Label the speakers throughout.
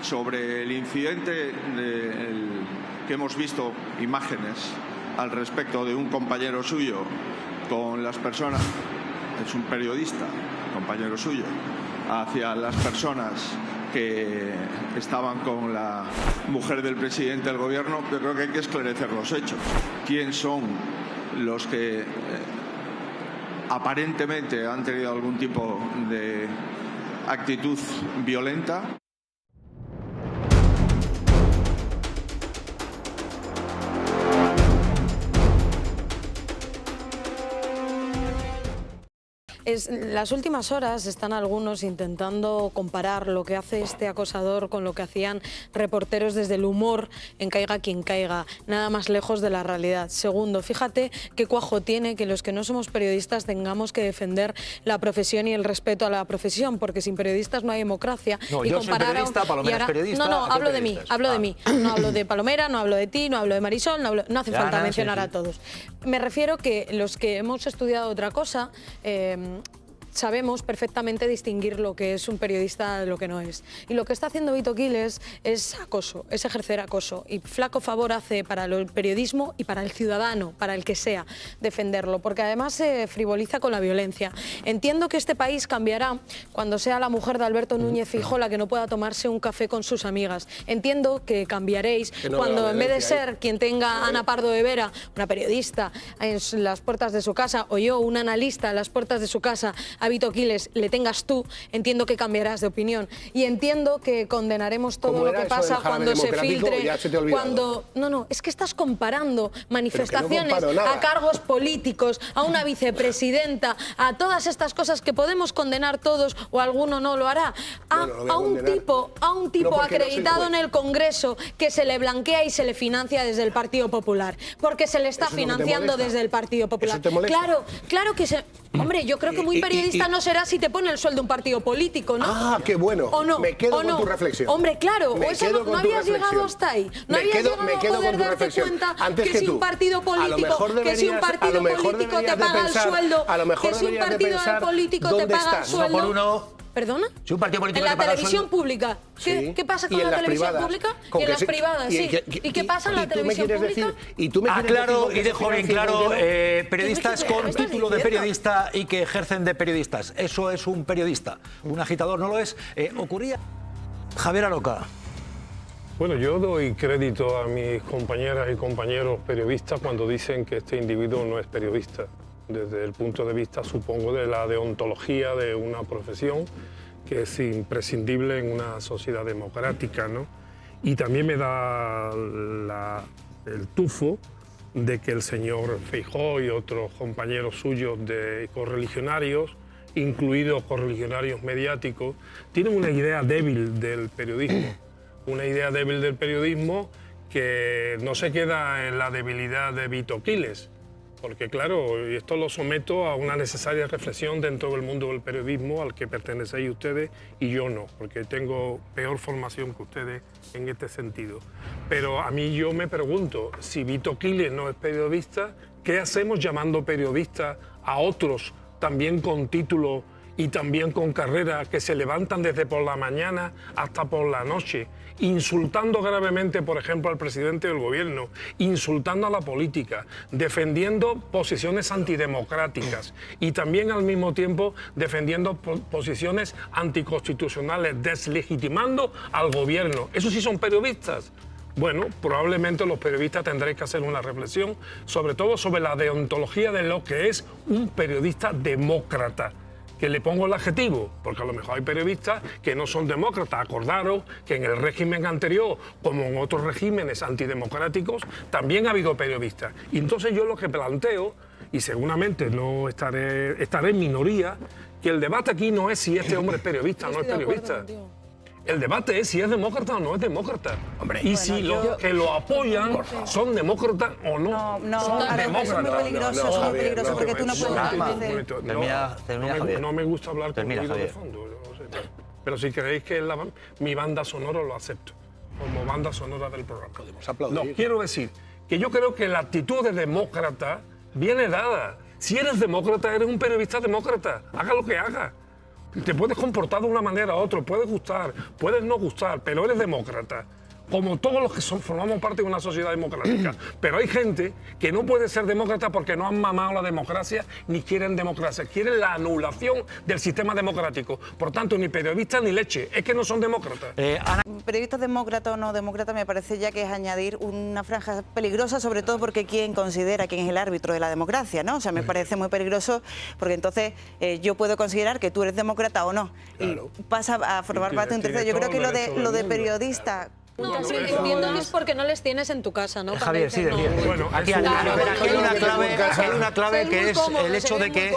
Speaker 1: sobre el incidente que hemos visto imágenes al respecto de un compañero suyo con las personas, es un periodista, compañero suyo, hacia las personas que estaban con la mujer del presidente del gobierno. Yo creo que hay que esclarecer los hechos. ¿Quién son los que aparentemente han tenido algún tipo de actitud violenta?
Speaker 2: En las últimas horas están algunos intentando comparar lo que hace este acosador con lo que hacían reporteros desde el humor en Caiga quien caiga, nada más lejos de la realidad. Segundo, fíjate qué cuajo tiene que los que no somos periodistas tengamos que defender la profesión y el respeto a la profesión, porque sin periodistas no hay democracia.
Speaker 3: No,
Speaker 2: y
Speaker 3: yo soy periodista, Palomera es periodista.
Speaker 2: No, hablo de mí, no hablo de Palomera, no hablo de ti, no hablo de Marisol, no hace falta mencionar a todos. Me refiero que los que hemos estudiado otra cosa sabemos perfectamente distinguir lo que es un periodista de lo que no es. Y lo que está haciendo Vito Quiles es acoso, es ejercer acoso. Y flaco favor hace para el periodismo y para el ciudadano, para el que sea, defenderlo. Porque además se frivoliza con la violencia. Entiendo que este país cambiará cuando sea la mujer de Alberto Núñez Feijóo la que no pueda tomarse un café con sus amigas. Entiendo que cambiaréis cuando en vez de ser quien tenga a Ana Pardo de Vera, una periodista en las puertas de su casa, o yo, un analista en las puertas de su casa, a Vito Quiles le tengas tú, entiendo que cambiarás de opinión y entiendo que condenaremos todo lo que pasa cuando se filtre, cuando... No, es que estás comparando manifestaciones a cargos políticos, a una vicepresidenta, a todas estas cosas que podemos condenar todos o alguno no lo hará, a un tipo acreditado en el Congreso que se le blanquea y se le financia desde el Partido Popular, porque se le está financiando desde el Partido Popular. Claro que se... Hombre, yo creo que muy periodista no será si te pone el sueldo un partido político, ¿no?
Speaker 4: Ah, qué bueno. ¿O no? Me quedo con tu reflexión.
Speaker 2: Hombre, claro, no habías llegado hasta ahí. No habías llegado a poder darte cuenta que si un partido político te paga el sueldo, que si un partido político te paga el sueldo... ¿Perdona?
Speaker 3: Si un partido político
Speaker 2: en la televisión pública. ¿Qué pasa con la televisión pública? Y en las privadas, sí. ¿Y qué pasa en la televisión pública?
Speaker 3: Aclaro y dejo bien claro, periodistas con título de periodista y que ejercen de periodistas. Eso es un periodista. Un agitador no lo es. Ocurría... Javier Aroca.
Speaker 5: Bueno, yo doy crédito a mis compañeras y compañeros periodistas cuando dicen que este individuo no es periodista. Desde el punto de vista, supongo, de la deontología de una profesión que es imprescindible en una sociedad democrática, ¿no? Y también me da el tufo de que el señor Feijóo y otros compañeros suyos de correligionarios, incluidos correligionarios mediáticos, tienen una idea débil del periodismo. Una idea débil del periodismo que no se queda en la debilidad de Vito Quiles. Porque claro, esto lo someto a una necesaria reflexión dentro del mundo del periodismo al que pertenecéis ustedes y yo no, porque tengo peor formación que ustedes en este sentido. Pero a mí yo me pregunto, si Vito Quiles no es periodista, ¿qué hacemos llamando periodista a otros también con título y también con carrera que se levantan desde por la mañana hasta por la noche, insultando gravemente, por ejemplo, al presidente del gobierno, insultando a la política, defendiendo posiciones antidemocráticas y también al mismo tiempo defendiendo posiciones anticonstitucionales, deslegitimando al gobierno? ¿Esos sí son periodistas? Bueno, probablemente los periodistas tendréis que hacer una reflexión, sobre todo sobre la deontología de lo que es un periodista demócrata. Que le pongo el adjetivo, porque a lo mejor hay periodistas que no son demócratas. Acordaros que en el régimen anterior, como en otros regímenes antidemocráticos, también ha habido periodistas. Y entonces yo lo que planteo, y seguramente no estaré en minoría, que el debate aquí no es si este hombre es periodista o no es periodista. El debate es si es demócrata o no es demócrata. Hombre, y si los que lo apoyan son demócratas o no. Son demócratas.
Speaker 6: Es muy peligroso, porque tú no puedes...
Speaker 5: No me gusta hablar con ruido de fondo. Pero si creéis que es mi banda sonora, lo acepto. Como banda sonora del programa. No, quiero decir que yo creo que la actitud de demócrata viene dada. Si eres demócrata, eres un periodista demócrata. Haga lo que haga. Te puedes comportar de una manera u otra, puedes gustar, puedes no gustar, pero eres demócrata. Como todos los que formamos parte de una sociedad democrática. Pero hay gente que no puede ser demócrata porque no han mamado la democracia ni quieren democracia. Quieren la anulación del sistema democrático. Por tanto, ni periodistas ni leche. Es que no son demócratas.
Speaker 3: Ana.
Speaker 6: Periodistas demócrata o no demócrata me parece ya que es añadir una franja peligrosa, sobre todo porque quién considera quién es el árbitro de la democracia, ¿no? O sea, me parece muy peligroso porque entonces yo puedo considerar que tú eres demócrata o no. Claro. Y pasa a formar parte de un tercero. Yo creo que lo de periodista...
Speaker 2: No, sí, entiendo que es porque no les tienes en tu casa, ¿no?
Speaker 3: Javier, sí,
Speaker 2: no.
Speaker 5: Bueno,
Speaker 3: aquí hay una clave que es el hecho de que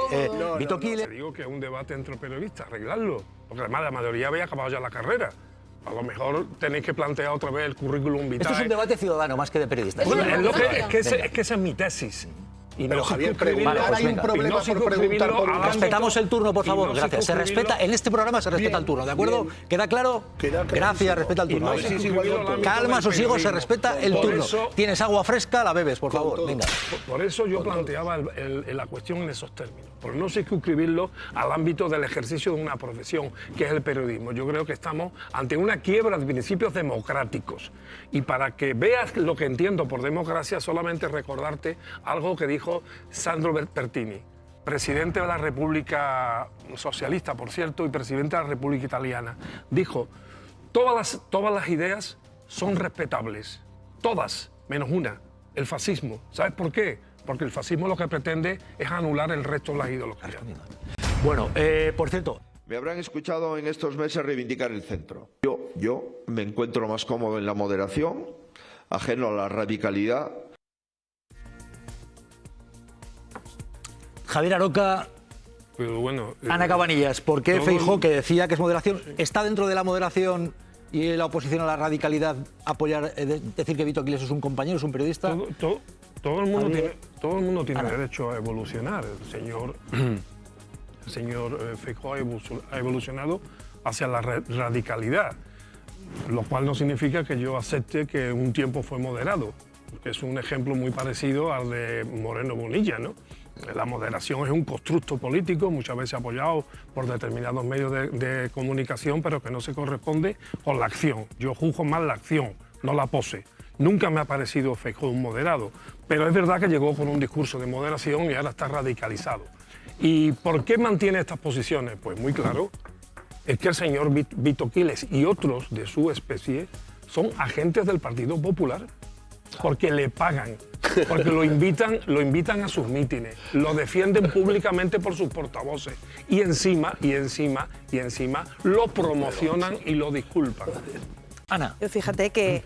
Speaker 3: Vito Quiles...
Speaker 5: Te digo que es un debate entre periodistas, arreglarlo, porque además la mayoría había acabado ya la carrera. A lo mejor tenéis que plantear otra vez el currículum vitae.
Speaker 3: Esto es un debate ciudadano más que de periodistas.
Speaker 5: Bueno, es que esa es mi tesis. Y
Speaker 4: pero
Speaker 5: no
Speaker 4: Javier, preguntar, hay un problema por preguntar por un...
Speaker 3: Respetamos el turno, por favor, gracias. Se respeta, en este programa se respeta el turno, ¿de acuerdo?
Speaker 4: Bien.
Speaker 3: ¿Queda claro? Gracias, respeta el turno. Calma, sosiego, se respeta el turno. Tienes agua fresca, la bebes, por favor, venga.
Speaker 5: Por eso yo planteaba la cuestión en esos términos, porque no sé circunscribirlo al ámbito del ejercicio de una profesión, que es el periodismo. Yo creo que estamos ante una quiebra de principios democráticos. Y para que veas lo que entiendo por democracia, solamente recordarte algo que dijo Sandro Pertini, presidente de la República Socialista, por cierto, y presidente de la República Italiana. Dijo, todas las ideas son respetables, todas, menos una, el fascismo. ¿Sabes por qué? Porque el fascismo lo que pretende es anular el resto de las ideologías.
Speaker 3: Bueno, por cierto...
Speaker 1: Me habrán escuchado en estos meses reivindicar el centro. Yo me encuentro más cómodo en la moderación, ajeno a la radicalidad.
Speaker 3: Javier Aroca,
Speaker 5: Pero bueno,
Speaker 3: Ana Cabanillas, ¿por qué Feijóo, que decía que es moderación, está dentro de la moderación y la oposición a la radicalidad apoyar, decir que Vito Quiles es un compañero, es un periodista?
Speaker 5: Todo el mundo tiene derecho a evolucionar. El señor Feijóo ha evolucionado hacia la radicalidad, lo cual no significa que yo acepte que un tiempo fue moderado, que es un ejemplo muy parecido al de Moreno Bonilla, ¿no? La moderación es un constructo político, muchas veces apoyado por determinados medios de comunicación, pero que no se corresponde con la acción. Yo juzgo más la acción, no la pose. Nunca me ha parecido Feijóo un moderado, pero es verdad que llegó con un discurso de moderación y ahora está radicalizado. ¿Y por qué mantiene estas posiciones? Pues muy claro, es que el señor Vito Quiles y otros de su especie son agentes del Partido Popular, porque le pagan, porque lo invitan a sus mítines, lo defienden públicamente por sus portavoces y encima lo promocionan y lo disculpan.
Speaker 3: Ana.
Speaker 6: Fíjate que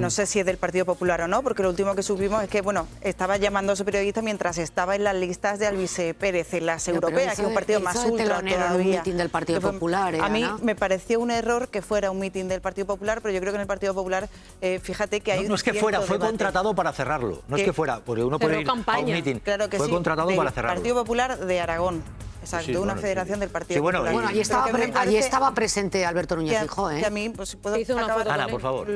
Speaker 6: no sé si es del Partido Popular o no, porque lo último que supimos es que, bueno, estaba llamándose periodista mientras estaba en las listas de Alvise Pérez, en las europeas, que es un partido más ultra todavía.
Speaker 7: Un mitin del Partido Popular,
Speaker 6: a mí me pareció un error que fuera un mitin del Partido Popular, pero yo creo que en el Partido Popular, fíjate que hay...
Speaker 3: No es que fuera, fue contratado para cerrarlo. No es que fuera, porque uno puede ir a un mitin.
Speaker 6: Claro que
Speaker 3: fue contratado para cerrarlo.
Speaker 6: Partido Popular de Aragón. Exacto,
Speaker 3: sí,
Speaker 6: una federación del Partido Popular.
Speaker 7: Bueno, allí estaba presente Alberto Núñez Feijóo, ¿eh?
Speaker 6: Que a mí, pues, puedo
Speaker 2: hizo una foto.
Speaker 3: Ana, por favor.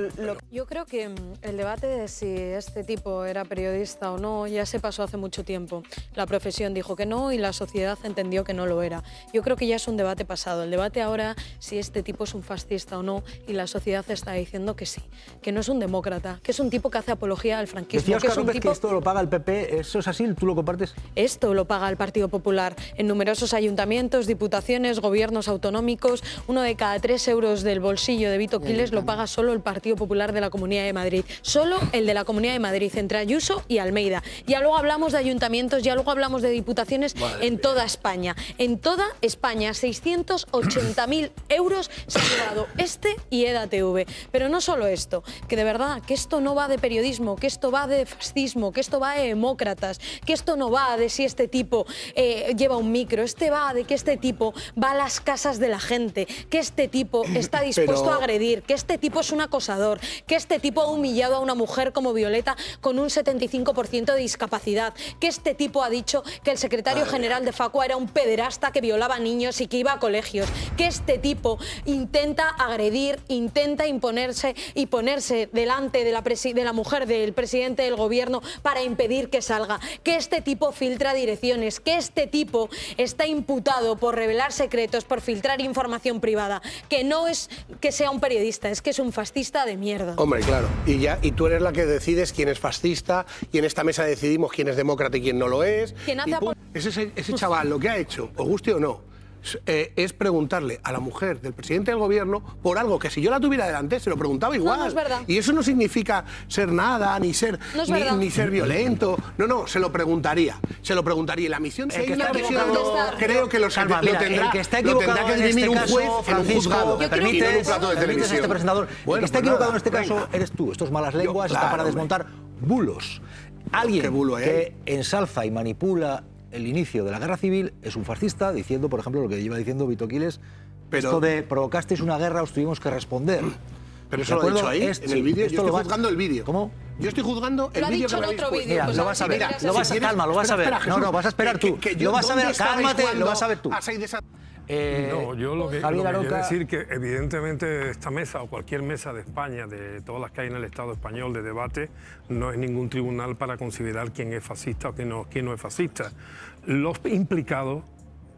Speaker 2: Yo creo que el debate de si este tipo era periodista o no ya se pasó hace mucho tiempo. La profesión dijo que no y la sociedad entendió que no lo era. Yo creo que ya es un debate pasado. El debate ahora si este tipo es un fascista o no, y la sociedad está diciendo que sí, que no es un demócrata, que es un tipo que hace apología al franquismo.
Speaker 3: Decía Óscar López
Speaker 2: que
Speaker 3: esto lo paga el PP, ¿eso es así? ¿Tú lo compartes?
Speaker 2: Esto lo paga el Partido Popular en numerosos ayuntamientos, diputaciones, gobiernos autonómicos. 1 de cada 3 euros del bolsillo de Vito Quiles lo paga solo el Partido Popular de la Comunidad de Madrid. Solo el de la Comunidad de Madrid, entre Ayuso y Almeida. Ya luego hablamos de ayuntamientos, ya luego hablamos de diputaciones en toda España. En toda España, 680.000 euros se ha llevado este y EDATV. Pero no solo esto, que de verdad, que esto no va de periodismo, que esto va de fascismo, que esto va de demócratas, que esto no va de si este tipo lleva un micro, va de que este tipo va a las casas de la gente, que este tipo está dispuesto a agredir, que este tipo es un acosador, que este tipo ha humillado a una mujer como Violeta con un 75% de discapacidad, que este tipo ha dicho que el secretario general de Facua era un pederasta que violaba niños y que iba a colegios, que este tipo intenta agredir, intenta imponerse y ponerse delante de la mujer del presidente del gobierno para impedir que salga, que este tipo filtra direcciones, que este tipo está está imputado por revelar secretos, por filtrar información privada, que no es que sea un periodista, es que es un fascista de mierda.
Speaker 4: Hombre, claro. Y tú eres la que decides quién es fascista y en esta mesa decidimos quién es demócrata y quién no lo es. Ese chaval lo que ha hecho, os guste o no, es preguntarle a la mujer del presidente del gobierno por algo que si yo la tuviera delante se lo preguntaba igual.
Speaker 2: No es verdad.
Speaker 4: Y eso no significa ser nada, ni ser violento. No, se lo preguntaría. Y la misión, si hay una misión, creo que lo tendrá que dirimir un juez en un juzgado, y no en un plato de televisión.
Speaker 3: Este presentador. El que está equivocado en este caso eres tú. Estos malas lenguas están para desmontar bulos. Alguien que ensalza y manipula el inicio de la guerra civil es un fascista, diciendo, por ejemplo, lo que lleva diciendo Vito Quiles, esto de provocasteis una guerra, os tuvimos que responder.
Speaker 4: Pero eso lo ha dicho ahí, en el vídeo. Yo estoy juzgando el vídeo.
Speaker 3: ¿Cómo?
Speaker 4: Yo estoy juzgando el vídeo que me habéis puesto.
Speaker 3: Mira, lo vas a ver. Calma, lo vas a ver. No, vas a esperar tú. Lo vas a ver, cálmate, lo vas a ver tú.
Speaker 5: No, yo lo que quiero decir que evidentemente esta mesa o cualquier mesa de España, de todas las que hay en el Estado español de debate, no es ningún tribunal para considerar quién es fascista o quién no es fascista. Los implicados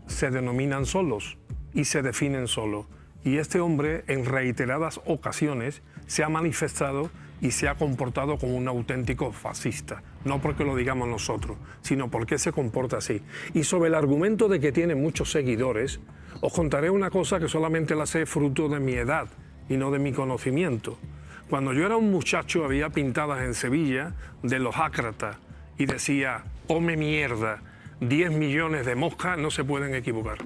Speaker 5: se denominan solos y se definen solos. Y este hombre en reiteradas ocasiones se ha manifestado y se ha comportado como un auténtico fascista. No porque lo digamos nosotros, sino porque se comporta así. Y sobre el argumento de que tiene muchos seguidores, os contaré una cosa que solamente la sé fruto de mi edad y no de mi conocimiento. Cuando yo era un muchacho había pintadas en Sevilla de los ácratas y decía, come mierda, 10 millones de moscas no se pueden equivocar.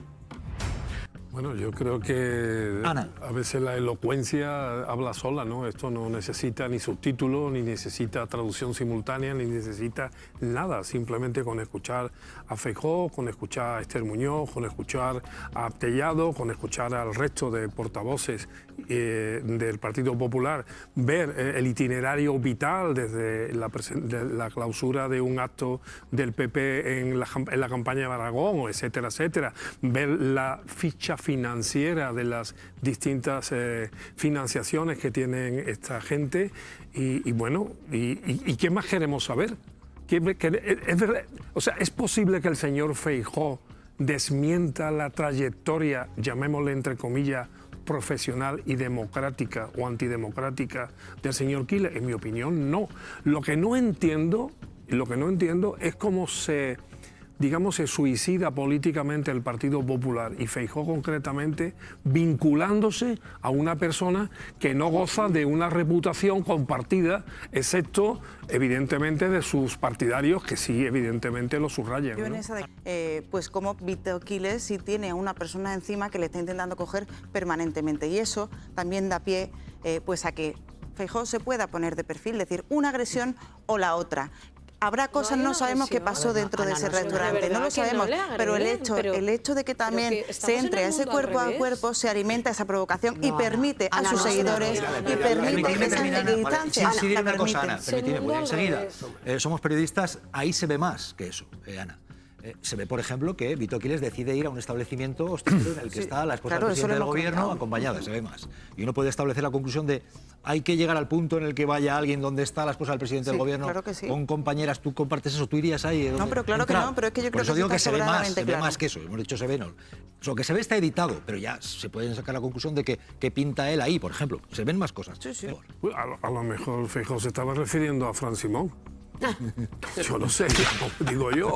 Speaker 5: Bueno, yo creo que a veces la elocuencia habla sola, ¿no? Esto no necesita ni subtítulos, ni necesita traducción simultánea, ni necesita nada. Simplemente con escuchar a Feijóo, con escuchar a Esther Muñoz, con escuchar a Tellado, con escuchar al resto de portavoces del Partido Popular, ver el itinerario vital desde la clausura de un acto del PP en la campaña de Aragón, etcétera, etcétera, ver la ficha financiera de las distintas financiaciones que tienen esta gente y bueno, ¿y qué más queremos saber? O sea, ¿es posible que el señor Feijóo desmienta la trayectoria, llamémosle entre comillas, profesional y democrática o antidemocrática del señor Quiles? En mi opinión, no. Lo que no entiendo es cómo se suicida políticamente el Partido Popular y Feijóo concretamente, vinculándose a una persona que no goza de una reputación compartida, excepto, evidentemente, de sus partidarios, que sí, evidentemente, lo subrayan.
Speaker 6: Yo en esa pues como Vito Quiles sí tiene a una persona encima que le está intentando coger permanentemente, y eso también da pie pues a que Feijóo se pueda poner de perfil, decir una agresión o la otra. Habrá cosas, no sabemos qué pasó dentro de ese restaurante, no lo sabemos, pero el hecho de que también se entre a ese cuerpo a cuerpo, se alimenta esa provocación y permite a sus seguidores y permite esa equidistancia.
Speaker 3: Sí, una cosa, Ana, permíteme, voy enseguida. Somos periodistas, ahí se ve más que eso, Ana. Se ve, por ejemplo, que Vito Quiles decide ir a un establecimiento hostelero en el que está la esposa del presidente del gobierno acompañada, se ve más. Y uno puede establecer la conclusión de hay que llegar al punto en el que vaya alguien donde está la esposa del presidente del gobierno con compañeras, tú compartes eso, tú irías ahí.
Speaker 6: No, pero claro que no, pero es que yo creo que
Speaker 3: digo que se ve más que eso, hemos dicho se ve, no. Lo que se ve está editado, pero ya se puede sacar la conclusión de que pinta él ahí, por ejemplo, se ven más cosas.
Speaker 5: Sí. A lo mejor Feijóo se estaba refiriendo a Fran Simón. Yo no sé, digo yo.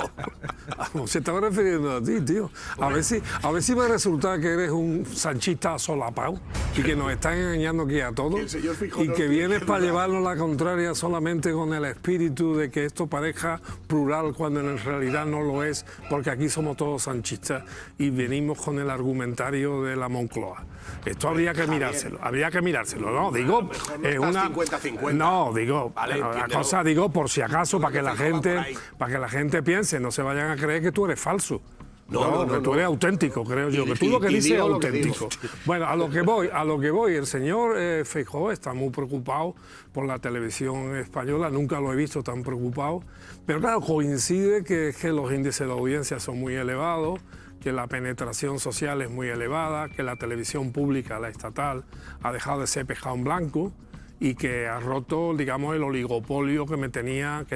Speaker 5: Se estaba refiriendo a ti, tío. A ver si me resulta que eres un sanchista solapao y que nos están engañando aquí a todos y que vienes para llevarnos la contraria solamente con el espíritu de que esto parezca plural cuando en realidad no lo es, porque aquí somos todos sanchistas y venimos con el argumentario de la Moncloa. Esto habría que mirárselo, ¿no? Digo, es una
Speaker 4: 50-50.
Speaker 5: No, digo, la cosa digo por si acaso para que la gente piense, no se vayan a creer que tú eres falso. No, que tú eres auténtico, creo yo, que tú lo que dices es auténtico. Bueno, a lo que voy, el señor Feijóo está muy preocupado por la televisión española, nunca lo he visto tan preocupado, pero claro, coincide que los índices de audiencia son muy elevados, que la penetración social es muy elevada, que la televisión pública, la estatal, ha dejado de ser pescado en blanco y que ha roto, digamos, el oligopolio que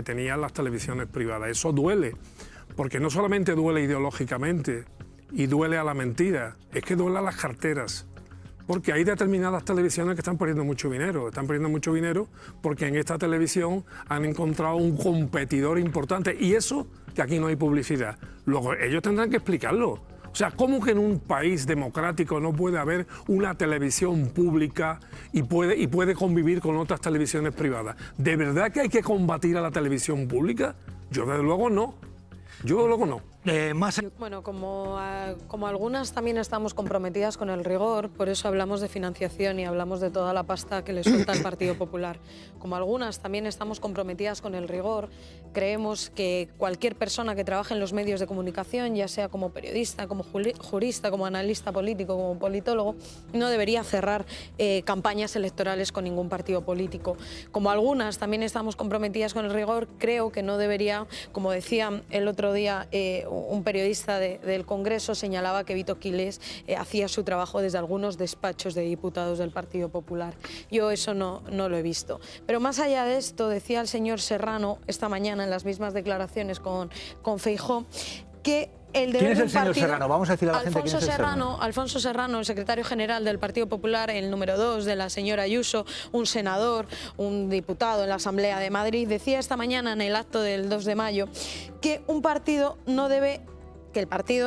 Speaker 5: tenían las televisiones privadas. Eso duele, porque no solamente duele ideológicamente, y duele a la mentira, es que duele a las carteras. Porque hay determinadas televisiones que están perdiendo mucho dinero. Están perdiendo mucho dinero porque en esta televisión han encontrado un competidor importante. Y eso, que aquí no hay publicidad. Luego, ellos tendrán que explicarlo. O sea, ¿cómo que en un país democrático no puede haber una televisión pública y puede convivir con otras televisiones privadas? ¿De verdad que hay que combatir a la televisión pública? Yo, desde luego, no. Yo, desde luego, no.
Speaker 2: Bueno, como algunas también estamos comprometidas con el rigor, por eso hablamos de financiación y hablamos de toda la pasta que le suelta el Partido Popular. Como algunas también estamos comprometidas con el rigor, creemos que cualquier persona que trabaje en los medios de comunicación, ya sea como periodista, como jurista, como analista político, como politólogo, no debería cerrar campañas electorales con ningún partido político. Como algunas también estamos comprometidas con el rigor, creo que no debería, como decía el otro día un periodista del Congreso, señalaba que Vito Quiles hacía su trabajo desde algunos despachos de diputados del Partido Popular. Yo eso no lo he visto. Pero más allá de esto, decía el señor Serrano esta mañana en las mismas declaraciones con Feijóo que el deber
Speaker 3: ¿Quién es el señor
Speaker 2: partido,
Speaker 3: Serrano? Vamos a decir a la gente quién es el
Speaker 2: Serrano. Alfonso Serrano, el secretario general del Partido Popular, el número 2 de la señora Ayuso, un senador, un diputado en la Asamblea de Madrid, decía esta mañana en el acto del 2 de mayo que el partido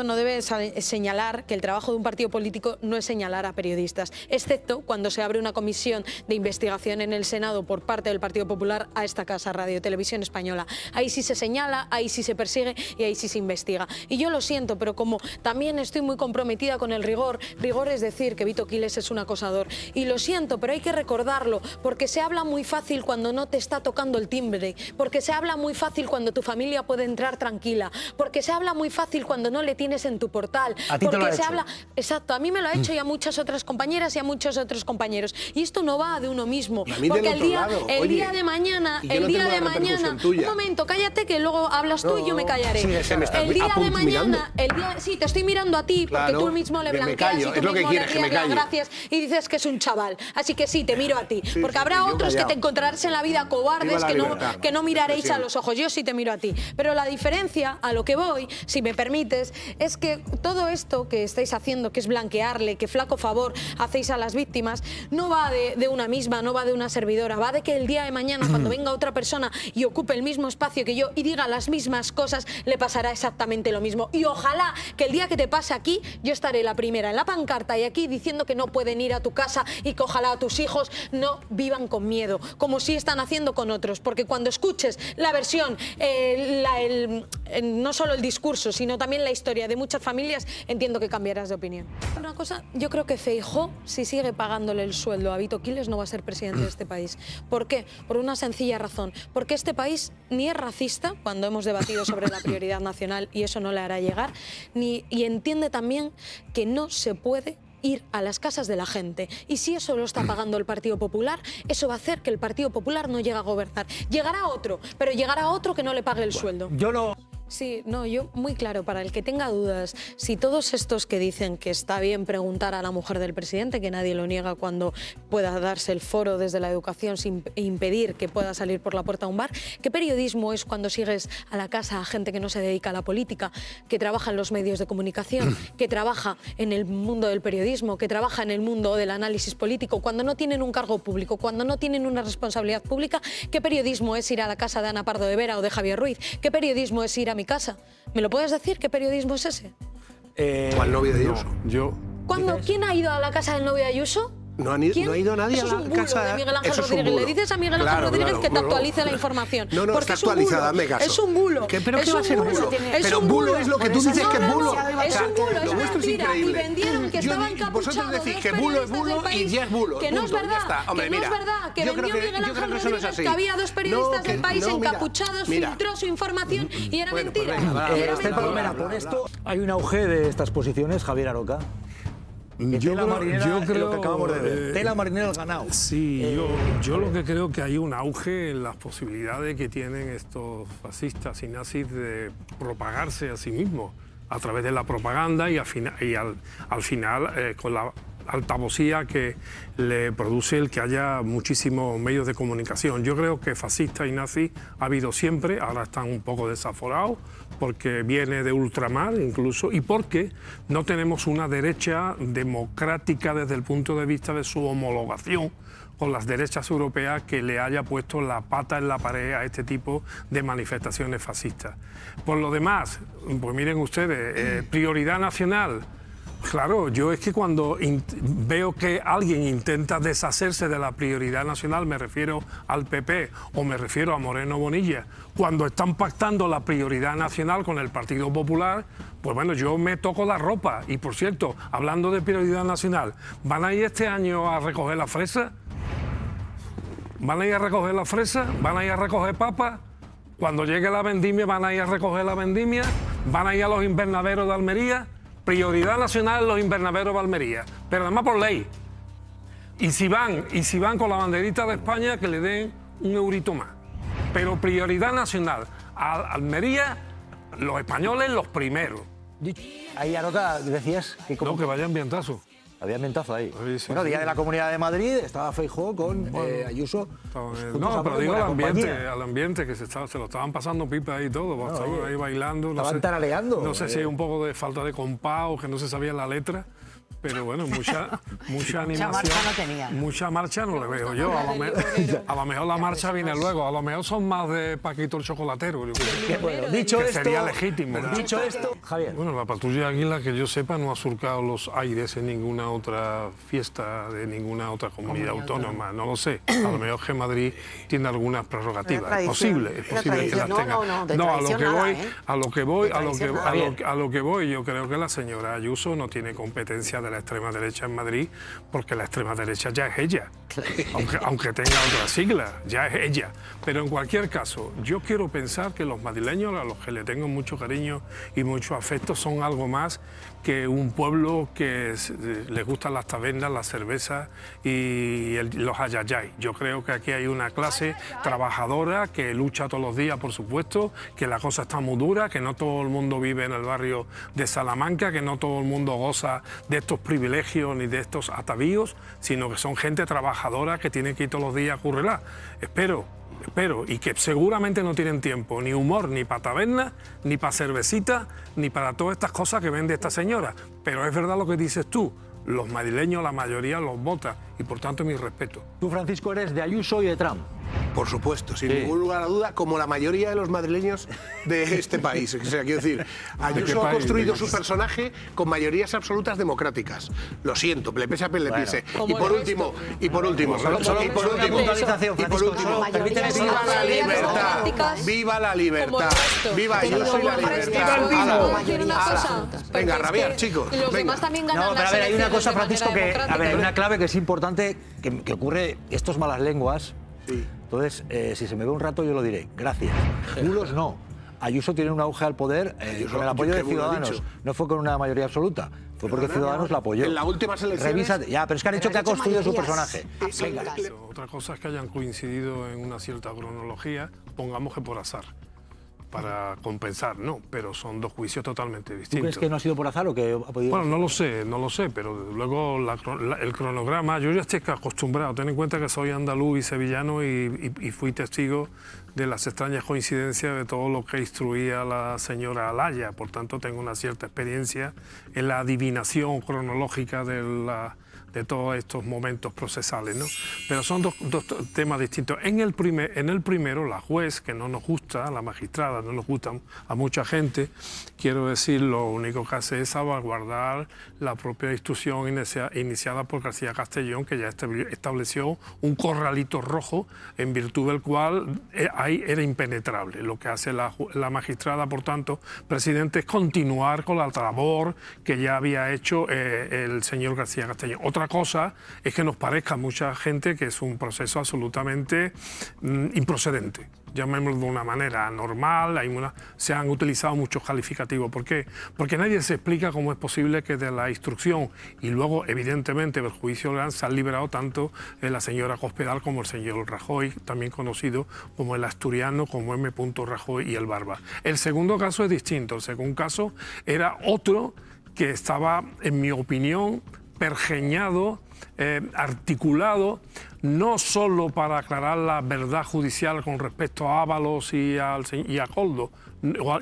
Speaker 2: no debe señalar, que el trabajo de un partido político no es señalar a periodistas, excepto cuando se abre una comisión de investigación en el Senado por parte del Partido Popular a esta casa, Radio y Televisión Española. Ahí sí se señala, ahí sí se persigue y ahí sí se investiga. Y yo lo siento, pero como también estoy muy comprometida con el rigor es decir que Vito Quiles es un acosador. Y lo siento, pero hay que recordarlo, porque se habla muy fácil cuando no te está tocando el timbre, porque se habla muy fácil cuando tu familia puede entrar tranquila, porque se habla muy fácil cuando no le tienes en tu portal.
Speaker 3: A ti te lo ha hecho.
Speaker 2: Exacto, a mí me lo ha hecho y a muchas otras compañeras y a muchos otros compañeros. Y esto no va de uno mismo. Porque el día de mañana, un momento, cállate que luego hablas tú y yo me callaré. El día de mañana, sí, te estoy mirando a ti porque tú mismo le blanqueas y tú mismo le rías las gracias y dices que es un chaval. Así que sí, te miro a ti. Porque habrá otros que te encontrarás en la vida cobardes que no miraréis a los ojos. Yo sí te miro a ti. Pero la diferencia, a lo que voy, si me permites, es que todo esto que estáis haciendo, que es blanquearle, que flaco favor hacéis a las víctimas, no va de una misma, no va de una servidora, va de que el día de mañana, cuando venga otra persona y ocupe el mismo espacio que yo y diga las mismas cosas, le pasará exactamente lo mismo. Y ojalá que el día que te pase aquí, yo estaré la primera en la pancarta y aquí diciendo que no pueden ir a tu casa y que ojalá tus hijos no vivan con miedo, como sí están haciendo con otros. Porque cuando escuches la versión, no solo el discurso, sino también la historia de muchas familias, entiendo que cambiarás de opinión. Una cosa, yo creo que Feijóo, si sigue pagándole el sueldo a Vito Quiles, no va a ser presidente de este país. ¿Por qué? Por una sencilla razón. Porque este país ni es racista, cuando hemos debatido sobre la prioridad nacional, y eso no le hará llegar, y entiende también que no se puede ir a las casas de la gente. Y si eso lo está pagando el Partido Popular, eso va a hacer que el Partido Popular no llegue a gobernar. Llegará otro, pero llegará otro que no le pague el sueldo.
Speaker 3: Yo no...
Speaker 2: Sí, no, yo muy claro, para el que tenga dudas, si todos estos que dicen que está bien preguntar a la mujer del presidente, que nadie lo niega cuando pueda darse el foro desde la educación sin impedir que pueda salir por la puerta a un bar, ¿qué periodismo es cuando sigues a la casa a gente que no se dedica a la política, que trabaja en los medios de comunicación, que trabaja en el mundo del periodismo, que trabaja en el mundo del análisis político, cuando no tienen un cargo público, cuando no tienen una responsabilidad pública? ¿Qué periodismo es ir a la casa de Ana Pardo de Vera o de Javier Ruiz? ¿Qué periodismo es ir a mi casa? ¿Me lo puedes decir? ¿Qué periodismo es ese?
Speaker 4: ¿O al novio de Ayuso?
Speaker 5: Yo.
Speaker 2: ¿Quién ha ido a la casa del novio de Ayuso?
Speaker 4: No ha ido nadie
Speaker 2: eso
Speaker 4: a la casa
Speaker 2: de Miguel Ángel Rodríguez. Le dices a Miguel Ángel Rodríguez que te actualice la información.
Speaker 4: No, está actualizada, hazme caso.
Speaker 2: Es un bulo.
Speaker 4: ¿Pero qué va a ser bulo? Pero bulo es lo que tú dices que es bulo.
Speaker 2: Es un bulo,
Speaker 4: lo vuestro es increíble.
Speaker 2: Y vendieron que estaban encapuchados.
Speaker 4: Vosotros decís que bulo es bulo y ya es bulo.
Speaker 2: Que no es verdad. Que no es verdad. Que vendió Miguel Ángel Rodríguez que había dos periodistas del país encapuchados, filtró su información y era mentira.
Speaker 3: Estel Palomera, por esto hay un auge de estas posiciones, Javier Aroca. Yo creo que acabamos de ver. Tela marinera al ganado.
Speaker 5: Sí, yo lo que creo que hay un auge en las posibilidades que tienen estos fascistas y nazis de propagarse a sí mismos a través de la propaganda y al final con la altavocía que le produce el que haya muchísimos medios de comunicación. Yo creo que fascista y nazi ha habido siempre, ahora están un poco desaforados porque viene de ultramar incluso y porque no tenemos una derecha democrática desde el punto de vista de su homologación con las derechas europeas que le haya puesto la pata en la pared a este tipo de manifestaciones fascistas. Por lo demás, pues miren ustedes, prioridad nacional. Claro, yo es que cuando veo que alguien intenta deshacerse de la prioridad nacional, me refiero al PP o me refiero a Moreno Bonilla, cuando están pactando la prioridad nacional con el Partido Popular, pues bueno, yo me toco la ropa. Y por cierto, hablando de prioridad nacional, ¿van a ir este año a recoger la fresa? ¿Van a ir a recoger la fresa? ¿Van a ir a recoger papas? Cuando llegue la vendimia, ¿van a ir a recoger la vendimia? ¿Van a ir a los invernaderos de Almería? Prioridad nacional los invernaderos de Almería, pero además por ley. Y si van con la banderita de España, que le den un eurito más. Pero prioridad nacional. A Almería, los españoles los primeros.
Speaker 3: Ahí, Arota, decías que...
Speaker 5: No, que vaya ambientazo.
Speaker 3: Había ambientazo ahí.
Speaker 5: Sí,
Speaker 3: bueno, Día de la Comunidad de Madrid, estaba Feijóo con Ayuso.
Speaker 5: No, pero digo al ambiente, que se lo estaban pasando pipa ahí y todo, estaban ahí bailando.
Speaker 3: Estaban taraleando.
Speaker 5: No sé si hay un poco de falta de compás o que no se sabía la letra. Pero bueno, mucha animación.
Speaker 7: Mucha marcha no tenía.
Speaker 5: Mucha marcha no le veo yo. A lo mejor la marcha viene luego. A lo mejor son más de Paquito el chocolatero.
Speaker 3: Bueno, dicho
Speaker 5: que
Speaker 3: esto,
Speaker 5: sería legítimo.
Speaker 3: Dicho esto, Javier.
Speaker 5: Bueno, la patrulla Águila, que yo sepa, no ha surcado los aires en ninguna otra fiesta de ninguna otra comunidad autónoma. No lo sé. A lo mejor que Madrid tiene algunas prerrogativas. Es posible que las tenga. No, a lo que voy, yo creo que la señora Ayuso no tiene competencia de la extrema derecha en Madrid, porque la extrema derecha ya es ella, aunque tenga otra sigla, ya es ella. Pero en cualquier caso, yo quiero pensar que los madrileños, a los que le tengo mucho cariño y mucho afecto, son algo más que un pueblo que les gustan las tabernas, las cervezas y los ayayay. Yo creo que aquí hay una clase trabajadora que lucha todos los días, por supuesto, que la cosa está muy dura, que no todo el mundo vive en el barrio de Salamanca, que no todo el mundo goza de estos privilegios ni de estos atavíos, sino que son gente trabajadora que tiene que ir todos los días a currelar. Espero, y que seguramente no tienen tiempo, ni humor, ni para taberna, ni para cervecita, ni para todas estas cosas que vende esta señora. Pero es verdad lo que dices tú, los madrileños, la mayoría los vota, y por tanto mi respeto.
Speaker 3: Tú, Francisco, eres de Ayuso y de Trump.
Speaker 4: Por supuesto, sin ningún lugar a duda, como la mayoría de los madrileños de este país. O sea, quiero decir, Ayuso ha construido su personaje con mayorías absolutas democráticas. Lo siento, le pese a quien le pese. Y por último, viva la libertad, viva la libertad, viva Ayuso y la libertad. Venga, rabiar, chicos.
Speaker 3: No, pero a ver, hay una cosa, Francisco, que hay una clave que es importante, que ocurre estos malas lenguas.
Speaker 4: Sí.
Speaker 3: Entonces, si se me ve un rato, yo lo diré. Gracias. Bulos no. Ayuso tiene un auge al poder con el apoyo de Ciudadanos. No fue con una mayoría absoluta. Fue porque Ciudadanos la apoyó.
Speaker 4: En la última selección.
Speaker 3: Revísate. Ya, pero es que han dicho que ha construido su personaje.
Speaker 5: Venga. Otra cosa es que hayan coincidido en una cierta cronología, pongamos que por azar, para compensar, no, pero son dos juicios totalmente distintos.
Speaker 3: ¿Tú crees que no ha sido por azar o que ha podido...?
Speaker 5: Bueno, no lo sé, pero luego el cronograma, yo ya estoy acostumbrado, ten en cuenta que soy andaluz y sevillano y fui testigo de las extrañas coincidencias de todo lo que instruía la señora Alaya, por tanto tengo una cierta experiencia en la adivinación cronológica de todos estos momentos procesales, ¿no? Pero son dos temas distintos. En el primero, la juez, que no nos gusta, la magistrada, no nos gusta a mucha gente, quiero decir, lo único que hace es salvaguardar la propia instrucción iniciada por García Castellón, que ya estableció un corralito rojo en virtud del cual ahí era impenetrable. Lo que hace la magistrada, por tanto, presidente, es continuar con la labor que ya había hecho el señor García Castellón. Otra cosa es que nos parezca a mucha gente que es un proceso absolutamente improcedente. Llamémoslo de una manera anormal, se han utilizado muchos calificativos. ¿Por qué? Porque nadie se explica cómo es posible que de la instrucción y luego, evidentemente, del juicio oral se han liberado tanto la señora Cospedal como el señor Rajoy, también conocido como el asturiano, como M. Rajoy y el Barba. El segundo caso es distinto. El segundo caso era otro que estaba, en mi opinión, pergeñado, articulado, no solo para aclarar la verdad judicial con respecto a Ábalos y a Koldo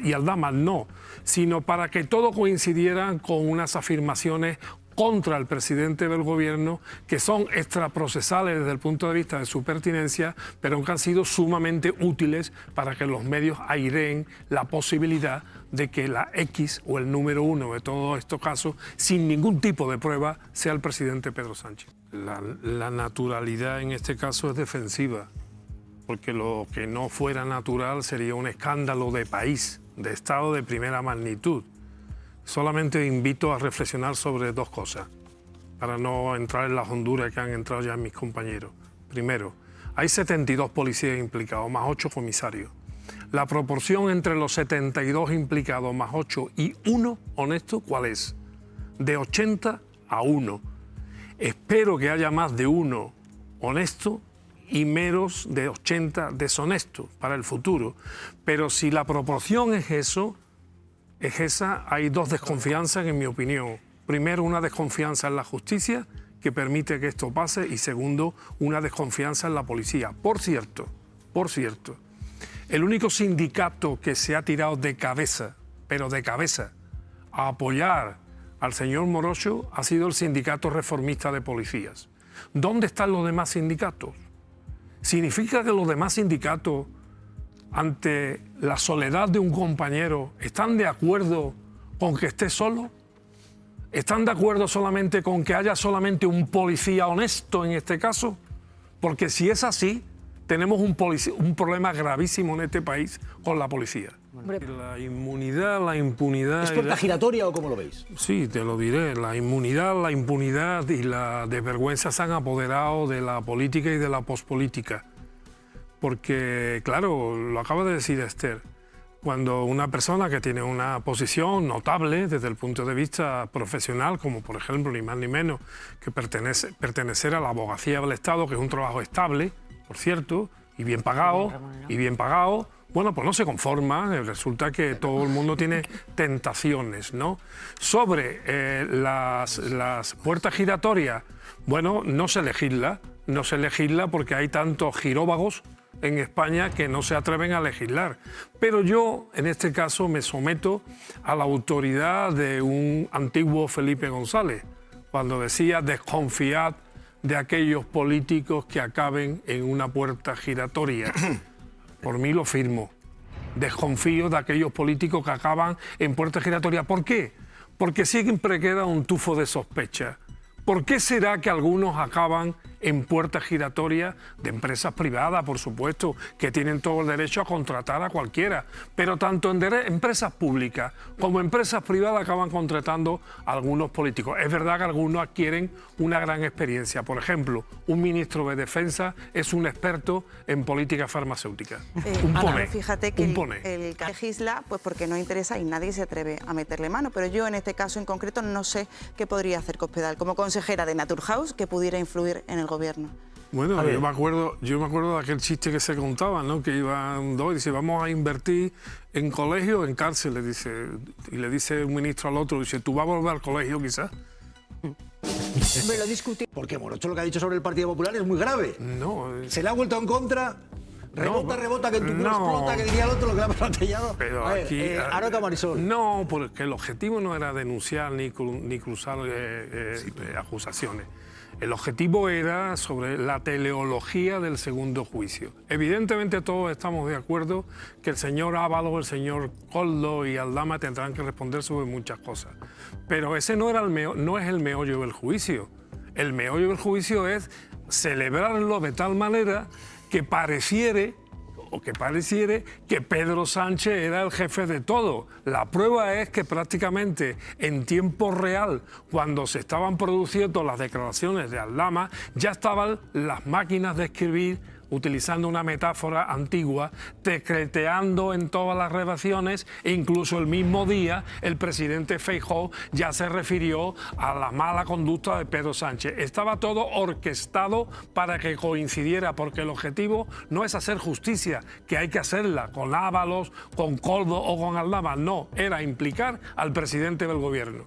Speaker 5: y Aldama, no, sino para que todo coincidiera con unas afirmaciones contra el presidente del gobierno que son extraprocesales desde el punto de vista de su pertinencia, pero que han sido sumamente útiles para que los medios aireen la posibilidad de que la X o el número 1 de todos estos casos, sin ningún tipo de prueba, sea el presidente Pedro Sánchez. La naturalidad en este caso es defensiva, porque lo que no fuera natural sería un escándalo de país, de Estado de primera magnitud. Solamente invito a reflexionar sobre dos cosas, para no entrar en las honduras que han entrado ya mis compañeros. Primero, hay 72 policías implicados, más 8 comisarios. La proporción entre los 72 implicados más 8 y 1 honesto, ¿cuál es? De 80 a 1. Espero que haya más de 1 honesto y menos de 80 deshonestos para el futuro. Pero si la proporción es esa, hay dos desconfianzas en mi opinión. Primero, una desconfianza en la justicia que permite que esto pase y segundo, una desconfianza en la policía. Por cierto, el único sindicato que se ha tirado de cabeza, pero de cabeza, a apoyar al señor Morocho ha sido el Sindicato Reformista de Policías. ¿Dónde están los demás sindicatos? ¿Significa que los demás sindicatos, ante la soledad de un compañero, están de acuerdo con que esté solo? ¿Están de acuerdo solamente con que haya solamente un policía honesto en este caso? Porque si es así, tenemos un problema gravísimo en este país con la policía. La inmunidad, la impunidad...
Speaker 3: ¿Es puerta giratoria o cómo lo veis?
Speaker 5: Sí, te lo diré. La inmunidad, la impunidad y la desvergüenza se han apoderado de la política y de la pospolítica. Porque, claro, lo acaba de decir Esther, cuando una persona que tiene una posición notable desde el punto de vista profesional, como por ejemplo, ni más ni menos, que pertenecer a la abogacía del Estado, que es un trabajo estable, por cierto, y bien pagado, bueno, pues no se conforma, resulta que todo el mundo tiene tentaciones, ¿no? Sobre las puertas giratorias, bueno, no se legisla porque hay tantos giróvagos en España que no se atreven a legislar. Pero yo, en este caso, me someto a la autoridad de un antiguo Felipe González, cuando decía desconfiad de aquellos políticos que acaben en una puerta giratoria. Por mí lo firmo. Desconfío de aquellos políticos que acaban en puerta giratoria. ¿Por qué? Porque siempre queda un tufo de sospecha. ¿Por qué será que algunos acaban en puertas giratorias de empresas privadas, por supuesto, que tienen todo el derecho a contratar a cualquiera? Pero tanto en empresas públicas como empresas privadas acaban contratando a algunos políticos. Es verdad que algunos adquieren una gran experiencia. Por ejemplo, un ministro de Defensa es un experto en política farmacéutica.
Speaker 6: Fíjate que el legisla pues porque no interesa y nadie se atreve a meterle mano. Pero yo en este caso en concreto no sé qué podría hacer Cospedal como consejera de Naturhaus que pudiera influir en el gobierno.
Speaker 5: Bueno, yo me acuerdo de aquel chiste que se contaba, ¿no? Que iban dos y dice, vamos a invertir en colegio, en cárcel, y le dice un ministro al otro, dice, ¿tú vas a volver al colegio quizás?
Speaker 3: Me lo discutí. Porque Morocho lo que ha dicho sobre el Partido Popular es muy grave.
Speaker 5: No.
Speaker 3: Se le ha vuelto en contra. Rebota, que en tu culo explota, que diría el otro lo que le ha plantillado.
Speaker 5: Pero
Speaker 3: a ver,
Speaker 5: aquí...
Speaker 3: Aroca Marisol.
Speaker 5: No, porque el objetivo no era denunciar ni cruzar acusaciones. El objetivo era sobre la teleología del segundo juicio. Evidentemente todos estamos de acuerdo que el señor Ábalos, el señor Koldo y Aldama tendrán que responder sobre muchas cosas. Pero ese no es el meollo del juicio. El meollo del juicio es celebrarlo de tal manera que pareciere que Pedro Sánchez era el jefe de todo. La prueba es que prácticamente en tiempo real, cuando se estaban produciendo las declaraciones de Aldama, ya estaban las máquinas de escribir utilizando una metáfora antigua, tecleteando en todas las redacciones, e incluso el mismo día el presidente Feijóo ya se refirió a la mala conducta de Pedro Sánchez. Estaba todo orquestado para que coincidiera, porque el objetivo no es hacer justicia, que hay que hacerla con Ábalos, con Koldo o con Aldama, no, era implicar al presidente del gobierno.